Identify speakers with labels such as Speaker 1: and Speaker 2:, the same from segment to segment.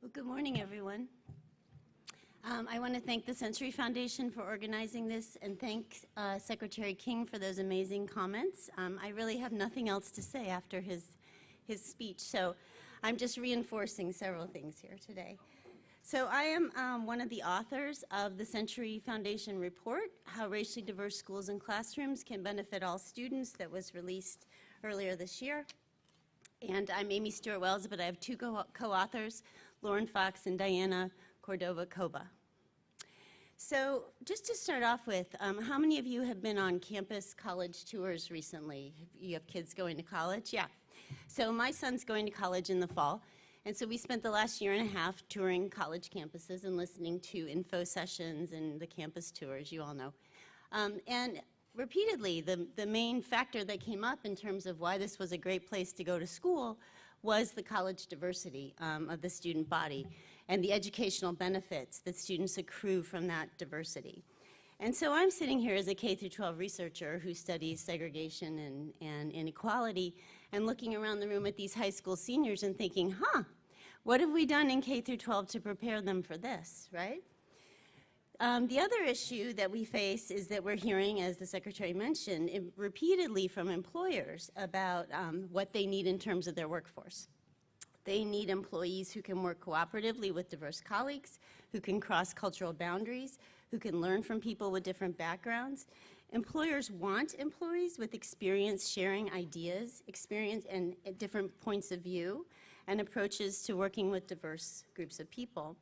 Speaker 1: Well, good morning, everyone. I want to thank the Century Foundation for organizing this and thank Secretary King for those amazing comments. I really have nothing else to say after his speech, so I'm just reinforcing several things here today. So I am one of the authors of the Century Foundation report, How Racially Diverse Schools and Classrooms Can Benefit All Students, that was released earlier this year. And I'm Amy Stuart Wells, but I have two co-authors, Lauren Fox and Diana Cordova-Coba. So just to start off with, how many of you have been on campus college tours recently? You have kids going to college? Yeah. So my son's going to college in the fall, and so we spent the last year and a half touring college campuses and listening to info sessions and the campus tours, you all know. And repeatedly, the main factor that came up in terms of why this was a great place to go to school was the college diversity of the student body and the educational benefits that students accrue from that diversity. And so I'm sitting here as a K-12 researcher who studies segregation and inequality and looking around the room at these high school seniors and thinking, what have we done in K-12 to prepare them for this, right? The other issue that we face is that we're hearing, as the Secretary mentioned, repeatedly from employers about what they need in terms of their workforce. They need employees who can work cooperatively with diverse colleagues, who can cross cultural boundaries, who can learn from people with different backgrounds. Employers want employees with experience sharing ideas, experience and different points of view, and approaches to working with diverse groups of people.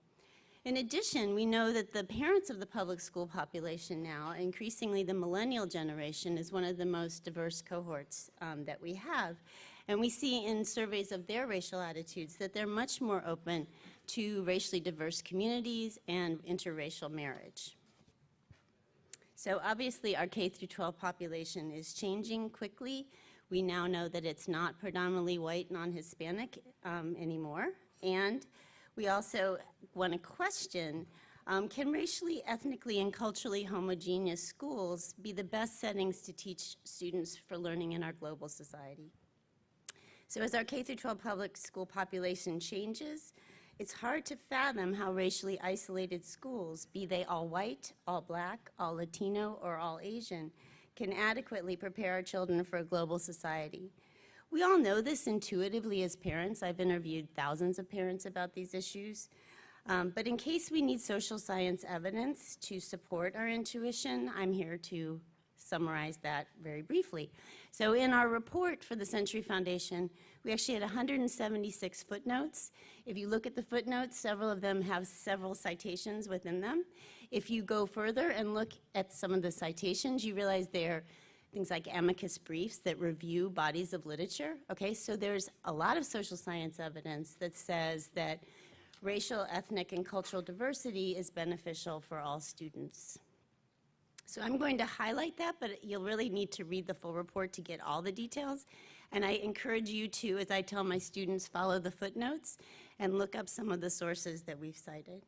Speaker 1: In addition, we know that the parents of the public school population now, increasingly the millennial generation, is one of the most diverse cohorts that we have. And we see in surveys of their racial attitudes that they're much more open to racially diverse communities and interracial marriage. So obviously our K-12 population is changing quickly. We now know that it's not predominantly white, non-Hispanic anymore. And we also want to question, can racially, ethnically, and culturally homogeneous schools be the best settings to teach students for learning in our global society? So as our K-12 public school population changes, it's hard to fathom how racially isolated schools, be they all white, all black, all Latino, or all Asian, can adequately prepare our children for a global society. We all know this intuitively as parents. I've interviewed thousands of parents about these issues. But in case we need social science evidence to support our intuition, I'm here to summarize that very briefly. So in our report for the Century Foundation, we actually had 176 footnotes. If you look at the footnotes, several of them have several citations within them. If you go further and look at some of the citations, you realize they're things like amicus briefs that review bodies of literature. Okay, so there's a lot of social science evidence that says that racial, ethnic, and cultural diversity is beneficial for all students. So I'm going to highlight that, but you'll really need to read the full report to get all the details. And I encourage you to, as I tell my students, follow the footnotes and look up some of the sources that we've cited.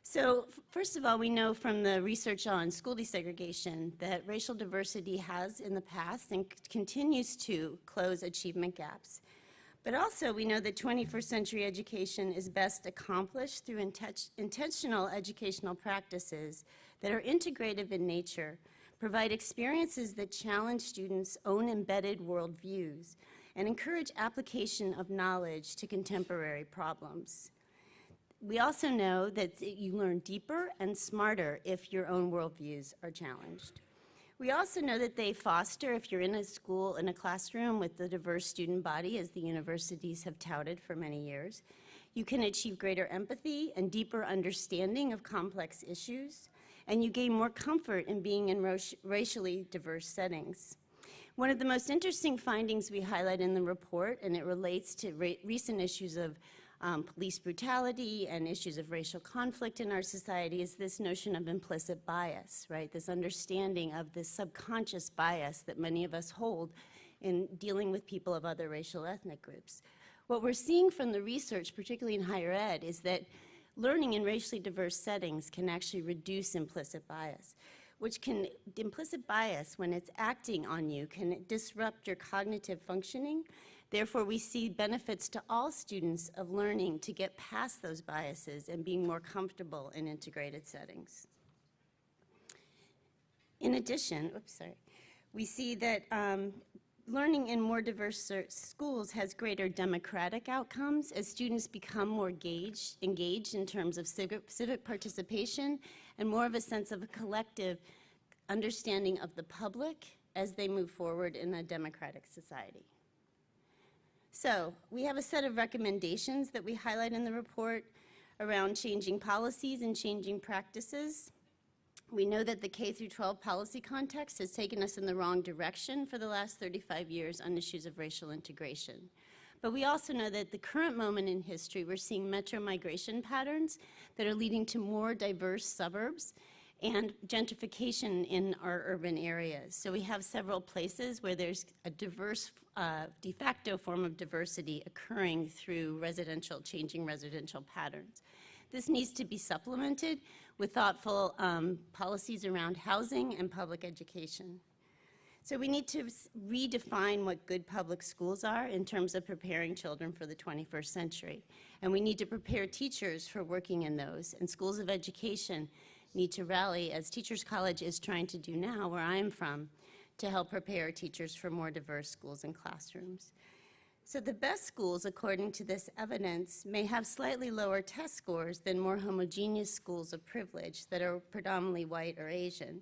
Speaker 1: So first of all, we know from the research on school desegregation that racial diversity has in the past and continues to close achievement gaps. But also we know that 21st century education is best accomplished through intentional educational practices that are integrative in nature, provide experiences that challenge students' own embedded worldviews, and encourage application of knowledge to contemporary problems. We also know that you learn deeper and smarter if your own worldviews are challenged. We also know that they foster, if you're in a school, in a classroom with the diverse student body, as the universities have touted for many years, you can achieve greater empathy and deeper understanding of complex issues, and you gain more comfort in being in racially diverse settings. One of the most interesting findings we highlight in the report, and it relates to recent issues of police brutality and issues of racial conflict in our society, is this notion of implicit bias, right? This understanding of this subconscious bias that many of us hold in dealing with people of other racial ethnic groups. What we're seeing from the research, particularly in higher ed, is that learning in racially diverse settings can actually reduce implicit bias, implicit bias, when it's acting on you, can disrupt your cognitive functioning Therefore, we see benefits to all students of learning to get past those biases and being more comfortable in integrated settings. In addition, we see that learning in more diverse schools has greater democratic outcomes as students become more engaged in terms of civic participation and more of a sense of a collective understanding of the public as they move forward in a democratic society. So we have a set of recommendations that we highlight in the report around changing policies and changing practices. We know that the K-12 policy context has taken us in the wrong direction for the last 35 years on issues of racial integration. But we also know that at the current moment in history, we're seeing metro migration patterns that are leading to more diverse suburbs and gentrification in our urban areas. So we have several places where there's a diverse, de facto form of diversity occurring through changing residential patterns. This needs to be supplemented with thoughtful policies around housing and public education. So we need to redefine what good public schools are in terms of preparing children for the 21st century. And we need to prepare teachers for working in those. And schools of education need to rally, as Teachers College is trying to do now, where I'm from, to help prepare teachers for more diverse schools and classrooms. So the best schools, according to this evidence, may have slightly lower test scores than more homogeneous schools of privilege that are predominantly white or Asian.